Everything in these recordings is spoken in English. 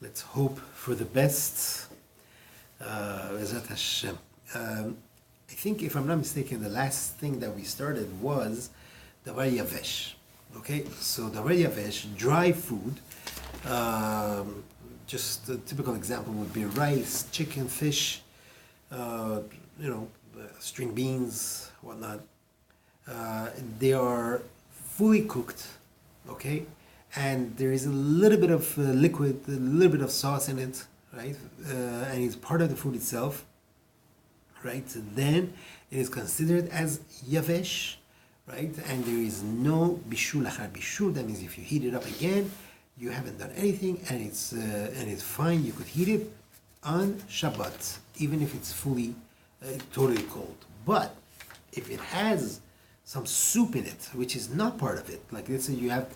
Let's hope for the best. Bezrat Hashem. I think, if I'm not mistaken, the last thing that we started was Davar Yavesh. Okay, so Davar Yavesh, dry food. Just a typical example would be rice, chicken, fish, string beans, whatnot. They are fully cooked, okay? And there is a little bit of liquid, a little bit of sauce in it, right? And it's part of the food itself, right? Then it is considered as yavesh, right? And there is no bishul achar bishul. That means if you heat it up again, you haven't done anything, and it's fine. You could heat it on Shabbat, even if it's fully, totally cold. But if it has some soup in it, which is not part of it, like let's say you have,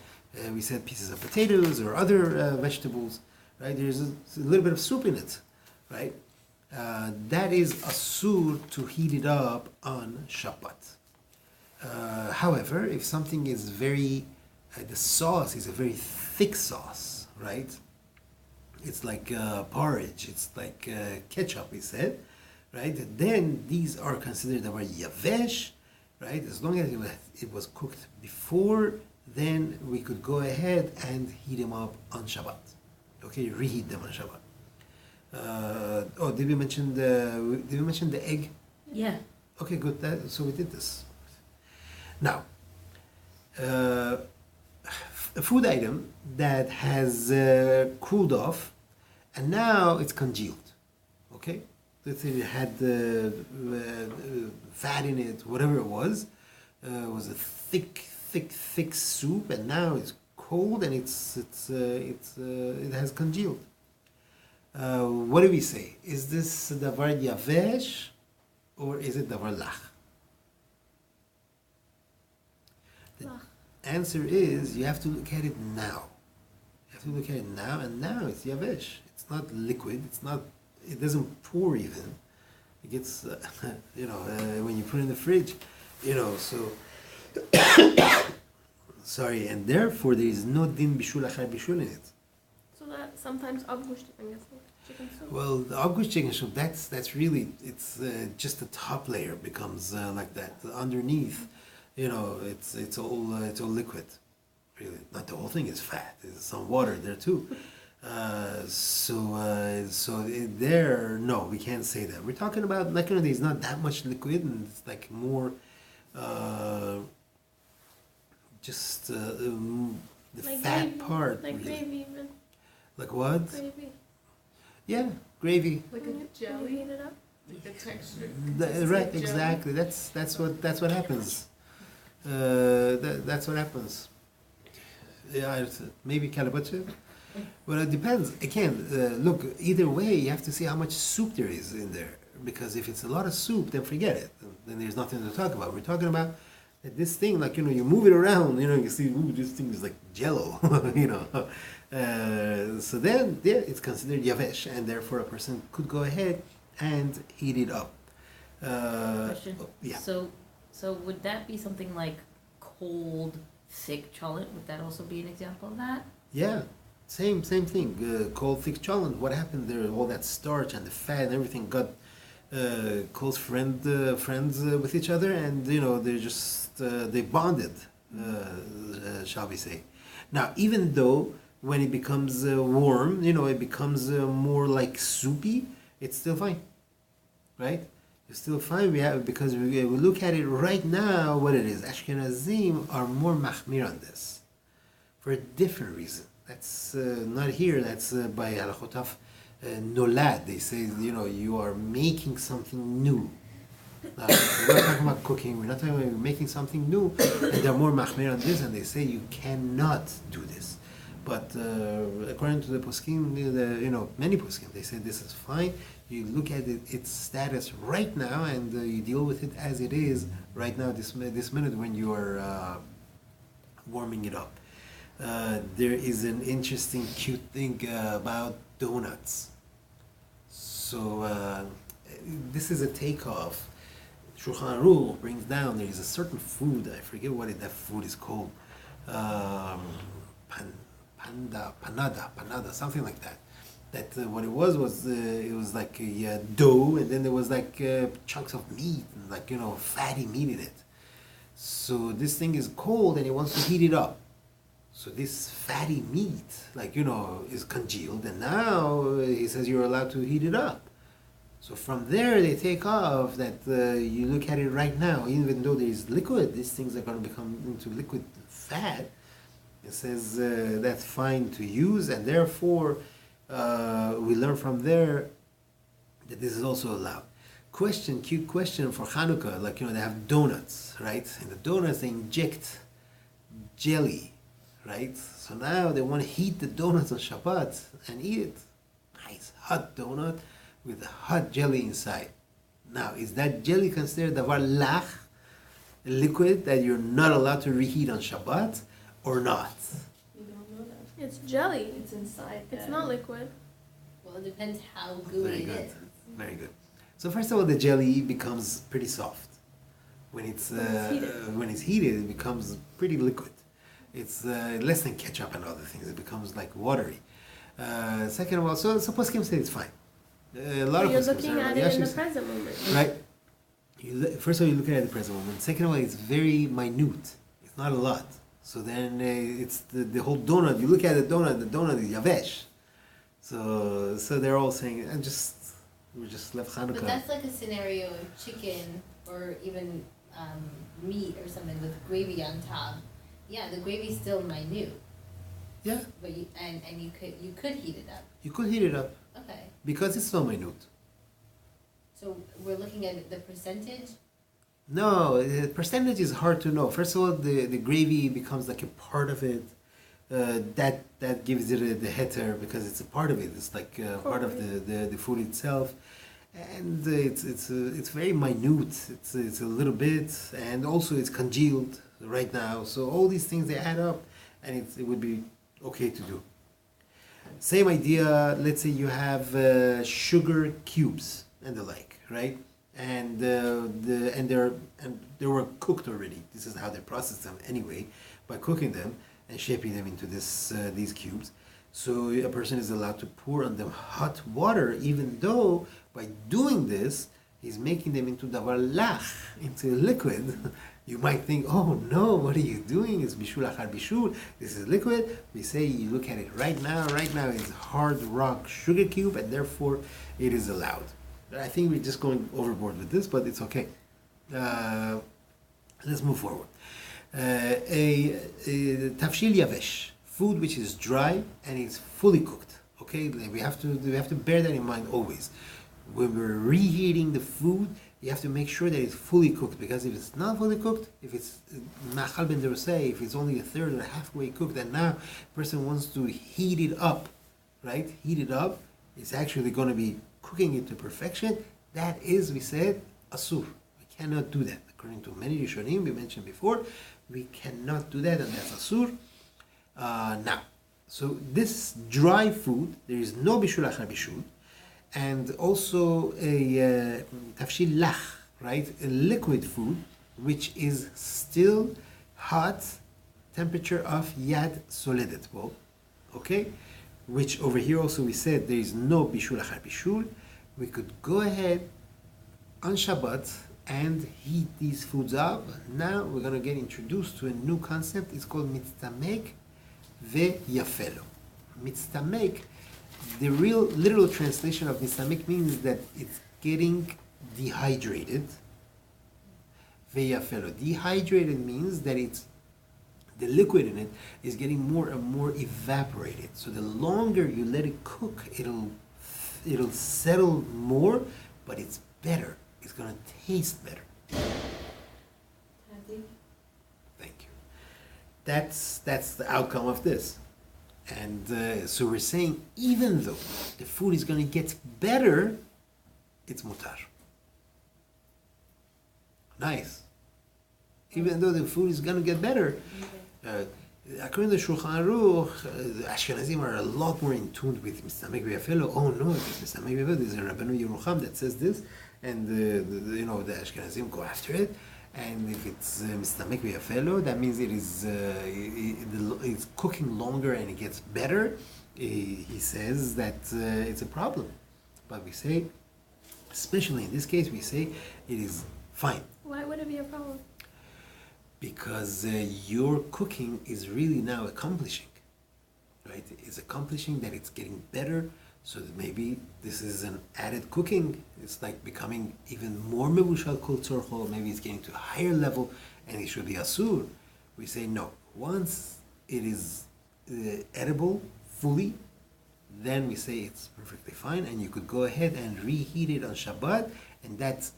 we said pieces of potatoes or other vegetables, right? There's a little bit of soup in it, right? That is asur to heat it up on Shabbat. However, if something is very, the sauce is a very thick sauce, right? It's like porridge, it's like ketchup, we said, right? Then these are considered our yavesh, right? As long as it was cooked before, then we could go ahead and heat them up on Shabbat. Okay, reheat them on Shabbat. Did we mention the egg? Yeah. Okay, good. So we did this. Now, a food item that has cooled off and now it's congealed. Okay, let's say it had fat in it, whatever it was a thick soup, and now it's cold and it has congealed. What do we say? Is this davar yavesh or is it davar lach? The answer is you have to look at it now. You have to look at it now, and now it's yavesh. It's not liquid. It doesn't pour even. It gets, when you put it in the fridge, so. Sorry, and therefore there is no din bishul achar bishul in it. So that sometimes abgush chicken soup. Well, the abgush chicken soup, that's really, it's just the top layer becomes like that. Underneath, it's all liquid. Really, not the whole thing is fat. There's some water there too. No, we can't say that. We're talking about there's not that much liquid, and it's like more. Just the like fat gravy, part. Like really. gravy even. Like what? Gravy. Yeah, gravy. Like a jelly. Heat it up. Like the texture. Right, exactly. That's what happens. That's what happens. Yeah, maybe calabacha. Well, it depends. Again, look, either way, you have to see how much soup there is in there. Because if it's a lot of soup, then forget it. Then there's nothing to talk about. We're talking about this thing, like, you move it around, you see, this thing is like jello, So then, yeah, it's considered yavesh, and therefore a person could go ahead and heat it up. Question. Yeah. So would that be something like cold, thick cholent? Would that also be an example of that? Yeah, same thing. Cold, thick cholent. What happened there? All that starch and the fat and everything got close friends with each other, and they're just they bonded, shall we say? Now, even though when it becomes warm, it becomes more like soupy, it's still fine, right? It's still fine. Because we look at it right now, what it is. Ashkenazim are more machmir on this for a different reason. That's not here. That's by Halachot of nolad. They say, you are making something new. We're not talking about cooking. We're not talking about making something new. And they're more machmir on this, and they say you cannot do this. But according to the poskim, many poskim, they say this is fine. You look at its status right now, and you deal with it as it is right now, this minute when you are warming it up. There is an interesting, cute thing about donuts. So this is a takeoff. Shulchan Aruch brings down, there is a certain food, I forget what that food is called, panada, something like that. That what it was it was like a dough, and then there was like chunks of meat, and like fatty meat in it. So this thing is cold, and he wants to heat it up. So this fatty meat, like is congealed, and now he says you're allowed to heat it up. So from there they take off that you look at it right now, even though there is liquid, these things are going to become into liquid fat. It says that's fine to use, and therefore we learn from there that this is also allowed. Cute question for Hanukkah, like they have donuts, right? In the donuts they inject jelly, right? So now they want to heat the donuts on Shabbat and eat it. Nice hot donut with hot jelly inside. Now, is that jelly considered davar lach, a liquid that you're not allowed to reheat on Shabbat, or not? You don't know that. It's jelly. It's inside. It's not liquid. Well, it depends how gooey Very it good. is. Very good. So first of all, the jelly becomes pretty soft. When it's heated, it becomes pretty liquid. It's less than ketchup and other things. It becomes like watery. Second of all, so poskim say it's fine. A lot of You're poskim looking say, at it in the present moment. right? First of all, you're looking at the present moment. Second of all, it's very minute. It's not a lot. So then it's the whole donut. You look at the donut is yavesh. So they're all saying, we just left Hanukkah. But that's like a scenario of chicken or even meat or something with gravy on top. Yeah, the gravy's still minute. Yeah. But you could heat it up. You could heat it up Okay. because it's so minute. So we're looking at the percentage. No, the percentage is hard to know. First of all, the gravy becomes like a part of it. That gives it the heter because it's a part of it. It's like part of the food itself, and it's very minute. It's a little bit, and also it's congealed right now. So all these things they add up, and it would be okay to do. Same idea. Let's say you have sugar cubes and the like, right? And they were cooked already. This is how they process them anyway, by cooking them and shaping them into these cubes. So a person is allowed to pour on them hot water, even though by doing this, he's making them into davar lach, into liquid. You might think, oh no, what are you doing? It's bishul achar bishul. This is liquid. We say you look at it right now. Right now it's hard rock sugar cube, and therefore it is allowed. I think we're just going overboard with this, but it's okay. Let's move forward. A tafshil yavesh, food which is dry and it's fully cooked. Okay, we have to bear that in mind always. When we're reheating the food, you have to make sure that it's fully cooked, because if it's not fully cooked, if it's machal ben derusei, if it's only a third or halfway cooked, and now person wants to heat it up, right? Heat it up, it's actually going to be cooking it to perfection. That is, we said, asur. We cannot do that. According to many Rishonim, we mentioned before, we cannot do that, and that's asur. Now, so this dry food, there is no bishul achar bishul, and also a tafshil lach, right? A liquid food, which is still hot, temperature of yad soledet, well, okay? Which over here also we said there is no bishul achar bishul. We could go ahead on Shabbat and heat these foods up. Now we're going to get introduced to a new concept. It's called mitztamek ve'yafelo. Mitztamek, the real literal translation of mitztamek means that it's getting dehydrated. Ve'yafelo. Dehydrated means that it's the liquid in it is getting more and more evaporated. So the longer you let it cook, it'll settle more, but it's better. It's going to taste better. Thank you. That's the outcome of this. And so we're saying, even though the food is going to get better, it's mutar. Nice. Even though the food is going to get better, according to Shulchan Aruch, the Ashkenazim are a lot more in tune with Mistamek V'Yafelo. Oh no, it's Mistamek V'Yafelo. There's a Rabbanu Yerucham that says this, and the Ashkenazim go after it. And if it's Mistamek V'Yafelo, that means it is it's cooking longer and it gets better. he says that it's a problem. But we say, especially in this case, we say it is fine. Why would it be a problem? Because your cooking is really now accomplishing, right? It's accomplishing that it's getting better, so that maybe this is an added cooking. It's like becoming even more mevushal kol tzorcho. Maybe it's getting to a higher level, and it should be asur. We say no. Once it is edible fully, then we say it's perfectly fine, and you could go ahead and reheat it on Shabbat, and that's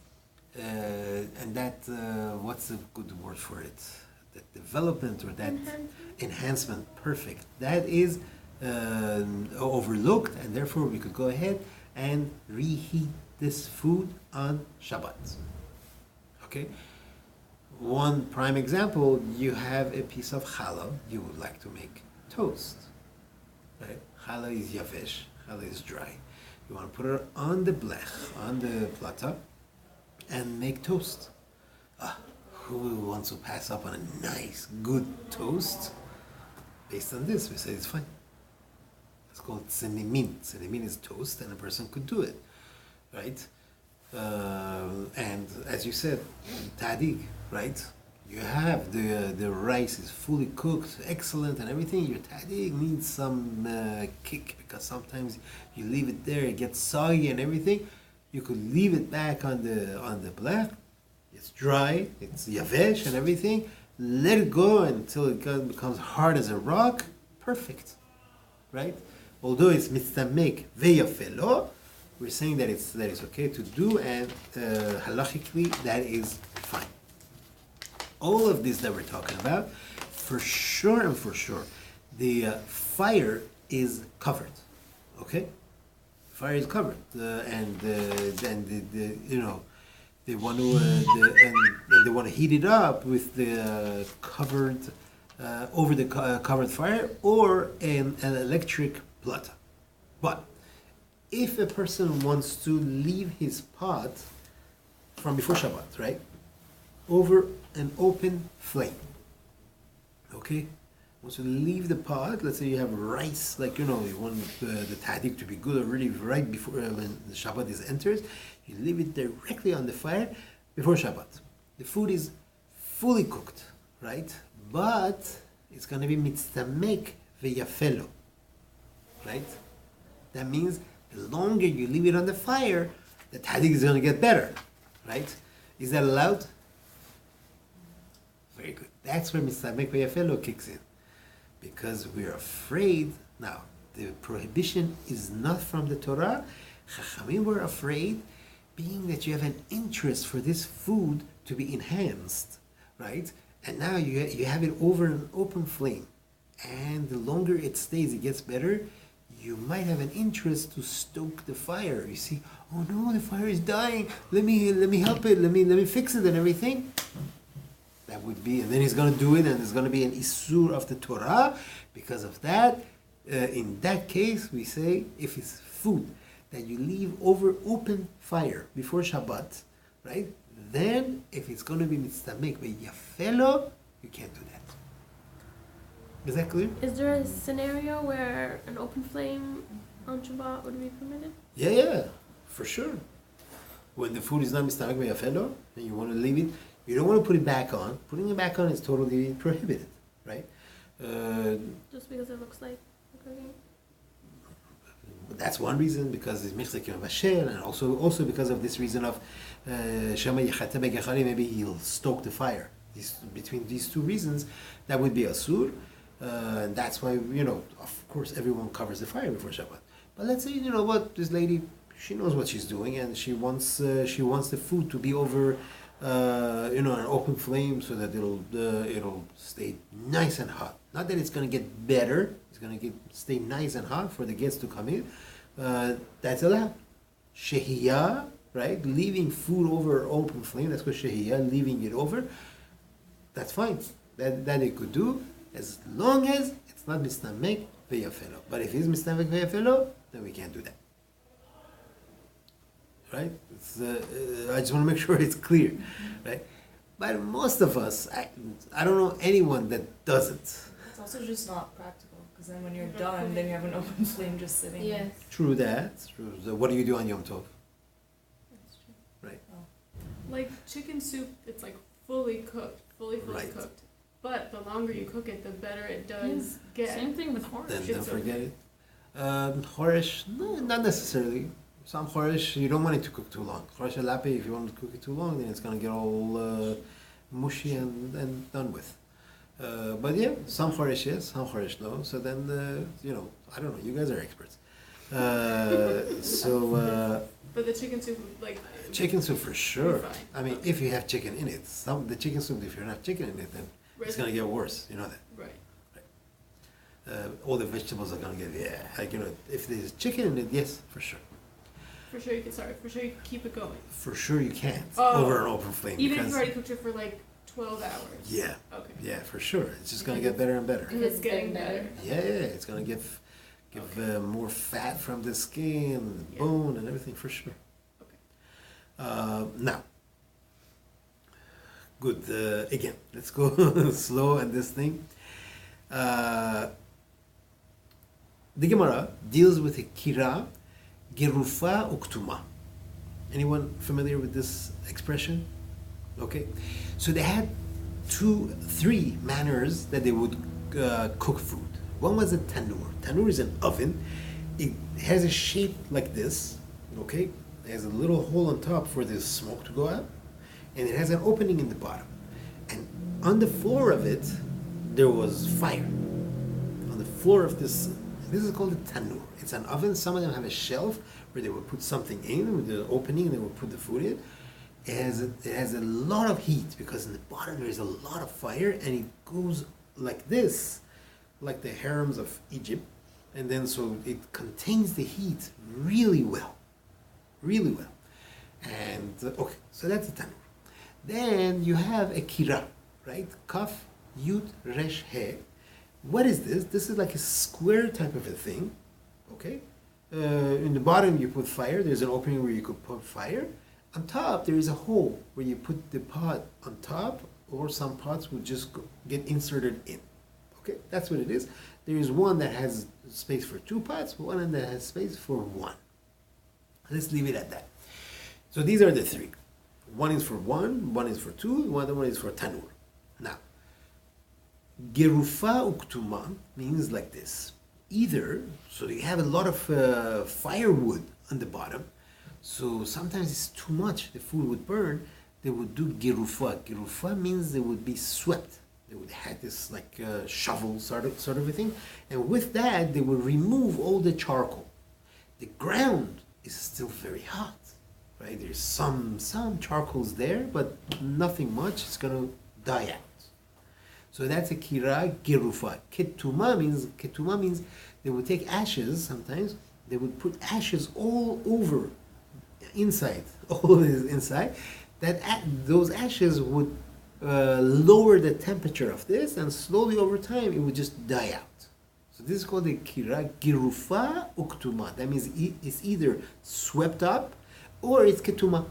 what's the good word for it? That development or that enhancement. Perfect. That is overlooked, and therefore we could go ahead and reheat this food on Shabbat. Okay. One prime example: you have a piece of challah. You would like to make toast. Right? Challah is yavesh. Challah is dry. You want to put it on the blech, on the plata, and make toast. Who wants to pass up on a nice, good toast? Based on this, we say it's fine. It's called tzenimin. Tzenimin is toast, and a person could do it, right? And as you said, tadig, right? You have the rice is fully cooked, excellent, and everything. Your tadig needs some kick, because sometimes you leave it there, it gets soggy and everything. You could leave it back on the blech. It's dry, it's yavesh and everything. Let it go until it becomes hard as a rock. Perfect, right? Although it's mitzamek veyafelo, we're saying that it's okay to do, and halachically that is fine. All of this that we're talking about, for sure and for sure, the fire is covered. Okay, fire is covered, and the they want to they want to heat it up with the covered over the covered fire or an electric plata. But if a person wants to leave his pot from before Shabbat, right, over an open flame, okay, wants to leave the pot. Let's say you have rice, like you want the tadik to be good already right before when the Shabbat is enters. You leave it directly on the fire before Shabbat. The food is fully cooked, right? But it's going to be mitzamek veyafelo, right? That means the longer you leave it on the fire, the tadik is going to get better, right? Is that allowed? Very good. That's where mitzamek veyafelo kicks in, because we're afraid. Now, the prohibition is not from the Torah. Chachamim were afraid, being that you have an interest for this food to be enhanced, right? And now you have it over an open flame, and the longer it stays, it gets better. You might have an interest to stoke the fire. You see, oh no, the fire is dying. Let me help it. Let me fix it and everything. That would be, and then he's going to do it, and it's going to be an isur of the Torah. Because of that, in that case, we say if it's food that you leave over open fire before Shabbat, right? Then, if it's going to be mitzamek veyafelo, you can't do that. Is that clear? Is there a scenario where an open flame on Shabbat would be permitted? Yeah, for sure. When the food is not mitzamek veyafelo, and you want to leave it, you don't want to put it back on. Putting it back on is totally prohibited, right? Just because it looks like cooking? That's one reason, because it's mixed like Bashel, and also because of this reason of Shema Yachad Kollel, maybe he'll stoke the fire. Between these two reasons, that would be asur. And that's why, of course, everyone covers the fire before Shabbat. But let's say, this lady, she knows what she's doing, and she wants the food to be over, an open flame, so that it'll stay nice and hot. Not that it's going to get better; it's going to stay nice and hot for the guests to come in. That's allowed. Shehiyah, right? Leaving food over open flame. That's called shehiyah. Leaving it over. That's fine. That they could do, as long as it's not mitzamek veyafelo. But if it's mitzamek veyafelo, then we can't do that. Right? I just want to make sure it's clear, right? But most of us, I don't know anyone that doesn't. It's also just not practical, Because then when you're done, then you have an open flame just sitting. Yes. True that. True. So what do you do on Yom Tov? That's true. Right. Like chicken soup, it's like fully cooked, fully Right. cooked. But the longer you cook it, the better it does get. Same thing with horse. Then Shit, don't so- forget it. Horish, no, not necessarily. Some horish, you don't want it to cook too long. Horish alape, if you want to cook it too long, then it's going to get all mushy and done with. But yeah, some horish yes, some horish no. So then, I don't know, you guys are experts. But the chicken soup, like. Chicken soup for sure. Fine. I mean, if you have chicken in it, the chicken soup, if you don't have chicken in it, then it's going to get worse. You know that. Right. All the vegetables are going to get, if there's chicken in it, yes, for sure. For sure you can keep it going. For sure you can't Oh. over an open flame. Even if because, you've already cooked it for like 12 hours. yeah, Okay. yeah, for sure. It's just going to get better and better. Because it's getting better. Yeah, it's going to give more fat from the skin, the Yeah. bone, and everything for sure. Okay. Now, good. Again, let's go slow on this thing. The Gemara deals with a kira, gerufa uktuma. Anyone familiar with this expression? Okay, so they had three manners that they would cook food. One was a tanur. Tanur is an oven. It has a shape like this. Okay, it has a little hole on top for the smoke to go out, and it has an opening in the bottom. And on the floor of it, there was fire. On the floor of this is called a tanur. It's an oven. Some of them have a shelf where they would put something in with the opening, and they would put the food in. It has a lot of heat because in the bottom there is a lot of fire, and it goes like this, like the harems of Egypt, and then so it contains the heat really well, and okay, so that's the tanur. Then you have a kira, right? Kaf, yud, resh, he. What is this? This is like a square type of a thing, okay? In the bottom you put fire. There's an opening where you could put fire. On top there is a hole where you put the pot on top, or some pots would just get inserted in. Okay, that's what it is. There is one that has space for two pots, one that has space for one. Let's leave it at that. So these are the three. One is for one is for two, one is for tanur. Now, gerufa uktuma means like this. Either, so you have a lot of firewood on the bottom, so sometimes it's too much, the food would burn, they would do gerufa. Gerufa means they would be swept. They would have this like shovel sort of a thing, and with that they would remove all the charcoal. The ground is still very hot, right? There's some charcoals there, but nothing much. It's gonna die out. So that's a kira gerufa. Ketuma means they would take ashes. Sometimes they would put ashes all over, inside, all this inside. Those ashes would lower the temperature of this, and slowly over time it would just die out. So this is called a kira gerufa uktuma. That means it's either swept up or it's ketuma.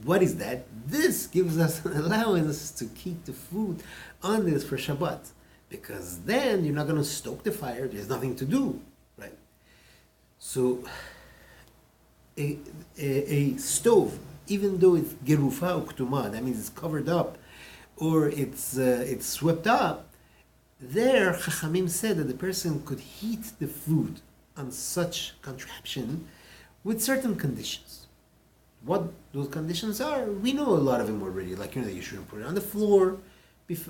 What is that? This gives us an allowance to keep the food on this for Shabbat, because then you're not going to stoke the fire. There's nothing to do, right? So a stove, even though it's gerufa uktuma, that means it's covered up, or it's swept up, there Chachamim said that the person could heat the food on such contraption with certain conditions. What those conditions are, we know a lot of them already. Like, you shouldn't put it on the floor. Let's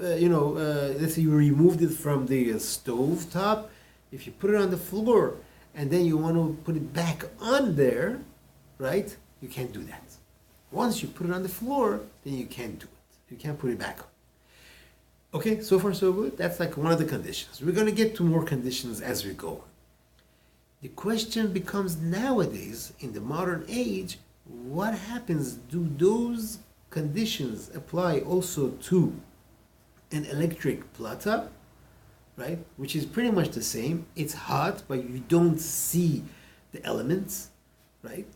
say you removed it from the stove top. If you put it on the floor and then you want to put it back on there, right? You can't do that. Once you put it on the floor, then you can't do it. You can't put it back on. Okay, so far so good. That's like one of the conditions. We're going to get to more conditions as we go. The question becomes nowadays, in the modern age, what happens? Do those conditions apply also to an electric plata, right? Which is pretty much the same. It's hot, but you don't see the elements, right?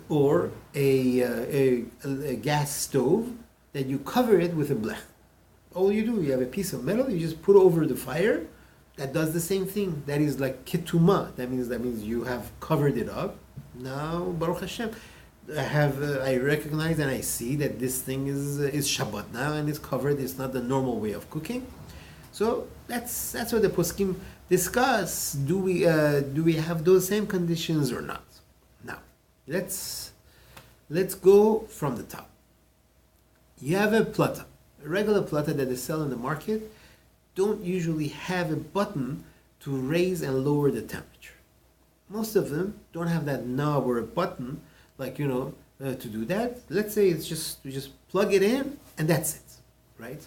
Or a gas stove that you cover it with a blech. All you do, you have a piece of metal, you just put over the fire. That does the same thing. That is like ketuma. That means you have covered it up. Now, Baruch Hashem, I recognize and I see that this thing is Shabbat now and it's covered. It's not the normal way of cooking. So that's what the poskim discuss. Do we have those same conditions or not? Now, let's go from the top. You have a plata, a regular plata that they sell in the market. Don't usually have a button to raise and lower the temperature. Most of them don't have that knob or a button, like to do that. Let's say it's you just plug it in and that's it, right?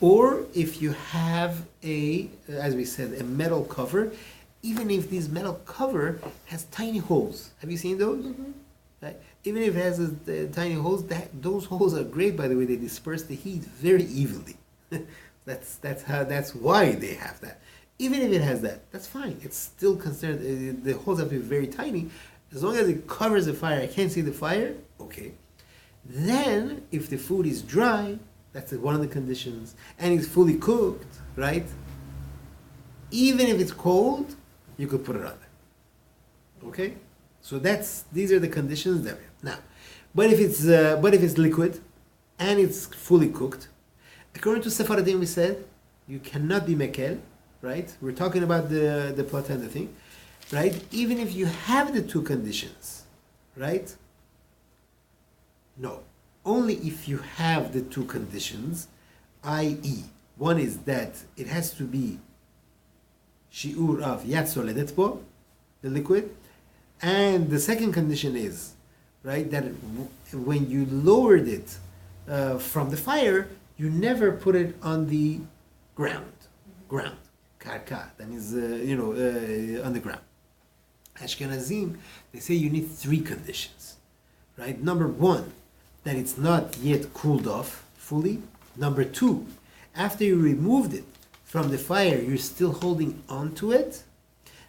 Or if you have as we said, a metal cover, even if this metal cover has tiny holes. Have you seen those? Mm-hmm. Right? Even if it has tiny holes, those holes are great. By the way, they disperse the heat very evenly. That's why they have that. Even if it has that, that's fine. It's still considered, the holes have to be very tiny. As long as it covers the fire, I can't see the fire, okay. Then, if the food is dry, that's one of the conditions, and it's fully cooked, right? Even if it's cold, you could put it on there. Okay? So these are the conditions that we have. Now, but if it's liquid and it's fully cooked, according to Sephardim, we said you cannot be mekel, right? We're talking about the plata and the thing, right? Even if you have the two conditions, right? No, only if you have the two conditions, i.e., one is that it has to be shiur of yat soledet bo, the liquid, and the second condition is, right, that when you lowered it from the fire, you never put it on the ground, karka, that means, on the ground. Ashkenazim, they say you need three conditions, right? Number one, that it's not yet cooled off fully. Number two, after you removed it from the fire, you're still holding on to it.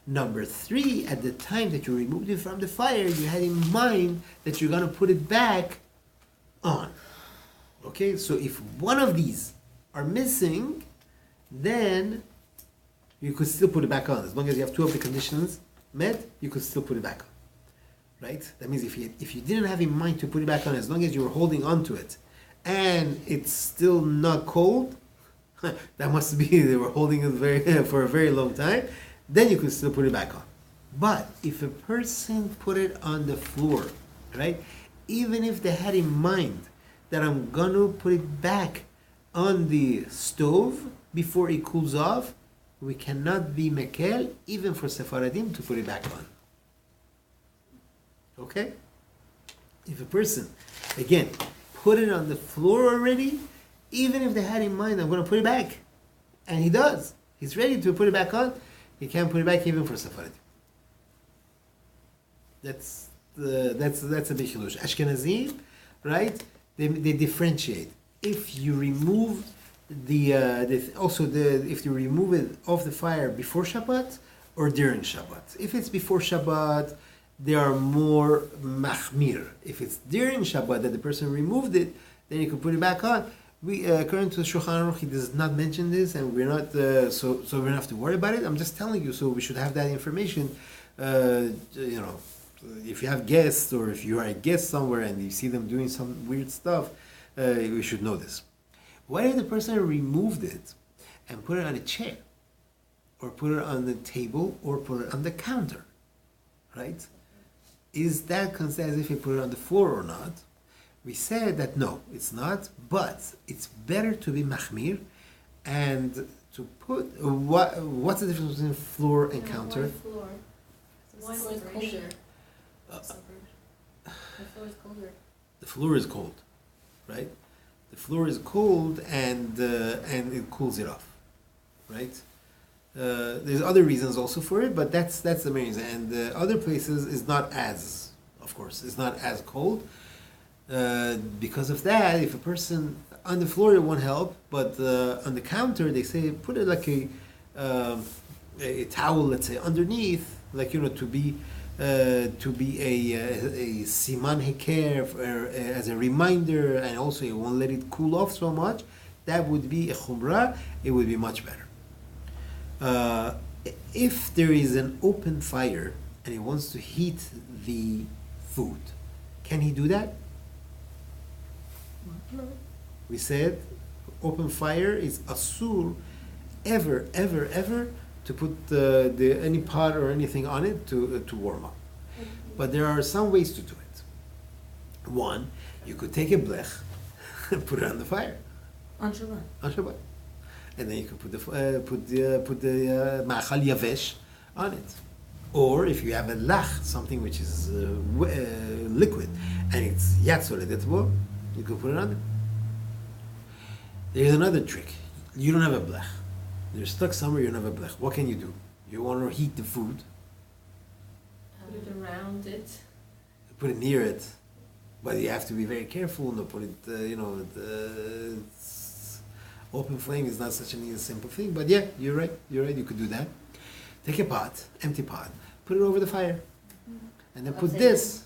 Number three, at the time that you removed it from the fire, you had in mind that you're going to put it back on. Okay, so if one of these are missing, then you could still put it back on. As long as you have two of the conditions met, you could still put it back on. Right? That means if you didn't have in mind to put it back on, as long as you were holding on to it, and it's still not cold, that must be they were holding it for a very long time, then you could still put it back on. But if a person put it on the floor, right, even if they had in mind that I'm going to put it back on the stove before it cools off, we cannot be mekel, even for Sephardim, to put it back on. Okay? If a person, again, put it on the floor already, even if they had in mind, I'm going to put it back, and he does, he's ready to put it back on, he can't put it back even for Sephardim. That's a big chidush. Ashkenazim, right? They differentiate. If you remove if you remove it off the fire before Shabbat or during Shabbat. If it's before Shabbat, they are more machmir. If it's during Shabbat that the person removed it, then you can put it back on. According to the Shulchan Aruch, he does not mention this, and we're not so we don't have to worry about it. I'm just telling you, so we should have that information. If you have guests or if you are a guest somewhere and you see them doing some weird stuff, we should know this. What if the person removed it and put it on a chair, or put it on the table, or put it on the counter, right? Is that considered as if he put it on the floor or not? We said that no, it's not, but it's better to be machmir and to put, what's the difference between floor and counter? Floor. One is colder. The floor is colder. The floor is cold, right? The floor is cold and it cools it off, right? There's other reasons also for it, but that's the main reason. And other places is not as, of course, it's not as cold. Because of that, if a person on the floor, it won't help, but on the counter, they say put it like a towel, let's say, underneath, like to be a siman heker as a reminder, and also you won't let it cool off so much. that would be a chumrah, it would be much better. If there is an open fire and he wants to heat the food, can he do that? No. We said open fire is asur, ever to put any pot or anything on it to warm up. But there are some ways to do it. One, you could take a blech and put it on the fire On Shabbat. on Shabbat, and then you could put the ma'achal yavesh on it. Or if you have a lach, something which is liquid, and it's yatzoledetbo, you could put it on it. There's another trick. You don't have a blech. You're stuck somewhere, you don't have a blech. What can you do? You want to heat the food, Put it around it. put it near it, but you have to be very careful. Not put it, open flame is not such a simple thing. But yeah, you're right. You could do that. Take a pot, empty pot, put it over the fire, and then put Upside this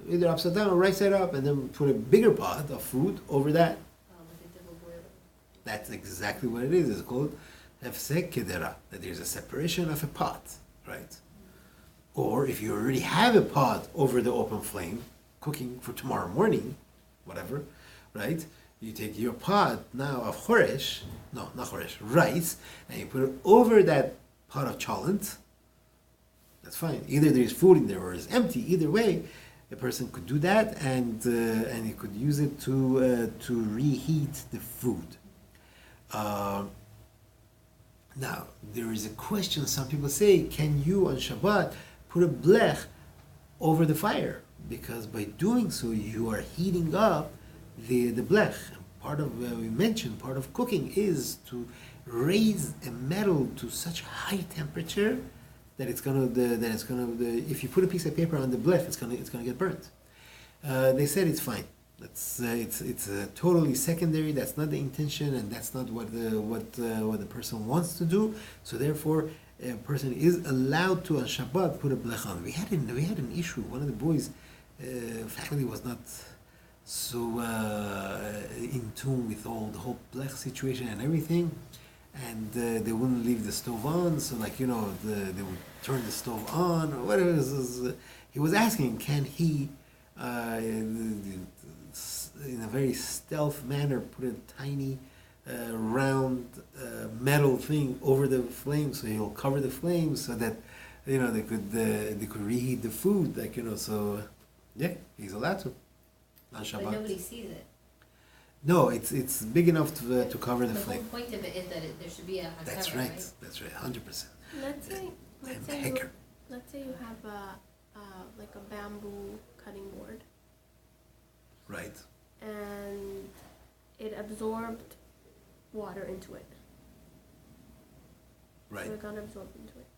either upside down or right side up, and then put a bigger pot of food over that. Like a double boiler. That's exactly what it is. It's called hefsek kedera, that there's a separation of a pot, right? Or if you already have a pot over the open flame, cooking for tomorrow morning, whatever, right? You take your pot now of rice, and you put it over that pot of cholent. That's fine. Either there's food in there or it's empty. Either way, a person could do that, and he could use it to reheat the food. Now, there is a question. Some people say, can you on Shabbat put a blech over the fire? Because by doing so, you are heating up the blech. Part of we mentioned, part of cooking is to raise a metal to such high temperature that it's gonna if you put a piece of paper on the blech, it's gonna get burnt. They said it's fine. That's it's totally secondary. That's not the intention, and that's not what the person wants to do. So therefore, a person is allowed to on Shabbat put a blech on. We had an issue. One of the boys' family was not so in tune with the whole blech situation and everything, and they wouldn't leave the stove on. So they would turn the stove on or whatever. He was asking, can he? In a very stealth manner, put a tiny round metal thing over the flame, so he'll cover the flames so that they could reheat the food. So yeah, he's allowed to on Shabbat. But nobody sees it. No, it's big enough to cover the The flame. whole point of it is that there should be a hakara, That's right. That's right. 100%. Let's say you have like a bamboo cutting board, Right. and it absorbed water into it. Right. So it got absorbed into it.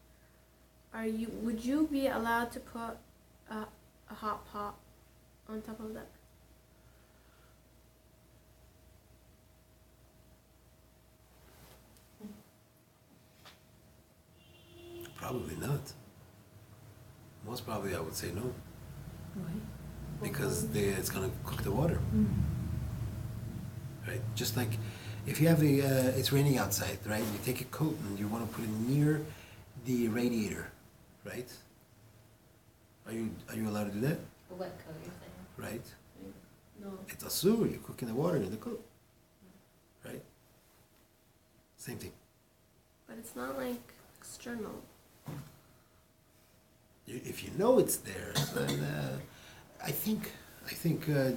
Would you be allowed to put a hot pot on top of that? Probably not. Most probably, I would say no, Why? because it's going to cook the water. Right? Just like if you have it's raining outside, right? You take a coat and you want to put it near the radiator, right? Are you allowed to do that? A wet coat, you're saying. Right? No. It's asur. You're cooking the water in the coat, right? Same thing. But it's not like external. If you know it's there, then I think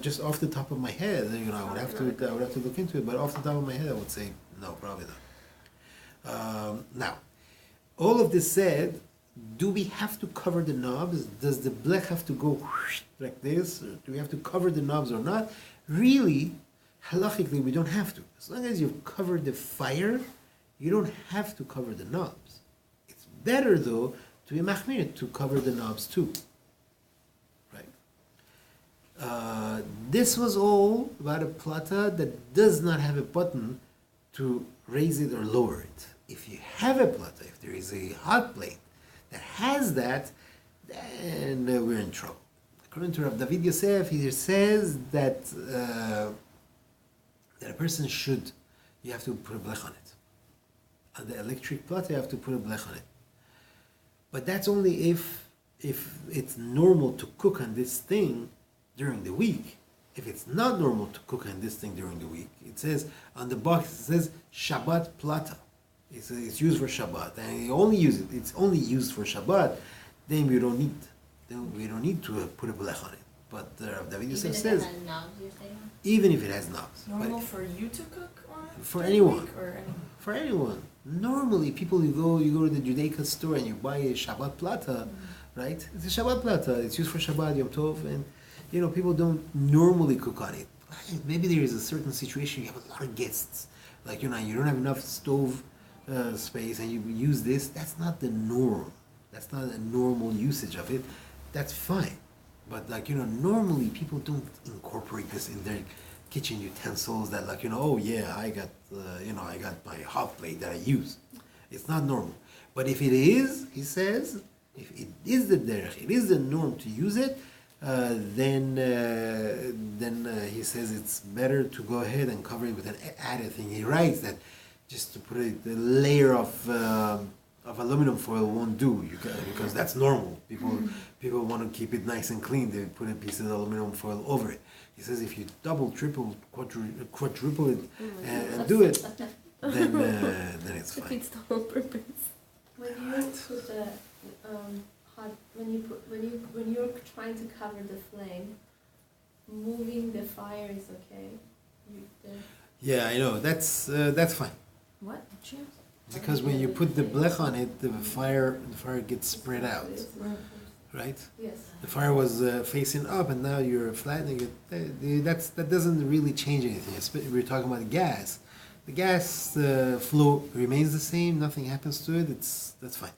just off the top of my head, I would have to look into it. But off the top of my head, I would say no, probably not. Now, all of this said, do we have to cover the knobs? Does the blech have to go like this? Or do we have to cover the knobs or not? Really, halachically, we don't have to. As long as you've covered the fire, you don't have to cover the knobs. It's better though to be machmir, to cover the knobs too. Right? This was all about a plata that does not have a button to raise it or lower it. If you have a plata, if there is a hot plate that has that, then we're in trouble. According to Rav David Yosef, he says that a person should you have to put a blech on it. On the electric plata, you have to put a blech on it. But that's only if it's normal to cook on this thing during the week. If it's not normal to cook on this thing during the week, it says on the box, it says Shabbat plata. It's used for Shabbat, and you only use it. It's only used for Shabbat. Then we don't need to put a blech on it. But David Yosef says, Even if it has knobs, you're saying? even if it has knobs. Normal for you to cook on it? For during anyone. the week, or anyone? For anyone. Normally, people you go to the Judaica store and you buy a Shabbat plata, right? It's a Shabbat plata. It's used for Shabbat, Yom Tov, and people don't normally cook on it. Maybe there is a certain situation you have a lot of guests, like you don't have enough stove space, and you use this. That's not the norm. That's not a normal usage of it. That's fine. But normally people don't incorporate this in their kitchen utensils. That oh yeah, I got my hot plate that I use. It's not normal. But if it is, he says, if it is the derech, it is the norm to use it, then he says it's better to go ahead and cover it with an added thing. He writes that just to put a layer of aluminum foil won't do, because that's normal. People want to keep it nice and clean. They put a piece of aluminum foil over it. He says if you double, triple, quadruple it and do it, then it's fine. Defeats the whole purpose. When you put the when you're trying to cover the flame, moving the fire is okay. Yeah, I know. That's fine. What? Cheers? Because when you put the blech on it, the fire gets spread out, right? Yes. The fire was facing up, and now you're flattening it. That doesn't really change anything. We're talking about the gas. The gas flow remains the same. Nothing happens to it. That's fine.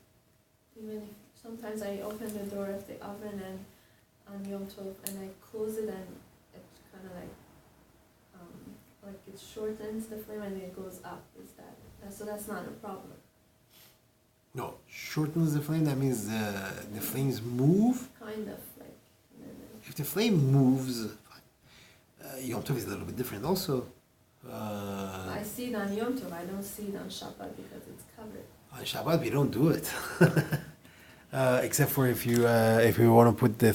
Even if sometimes I open the door of the oven and on Yom Tov and I close it, and it's kind of like it shortens the flame and it goes up. So that's not a problem. No, shortens the flame. That means the flames move. Kind of like. If the flame moves, fine. Yom Tov is a little bit different also. I see it on Yom Tov. I don't see it on Shabbat because it's covered. On Shabbat we don't do it, except for if you want to put the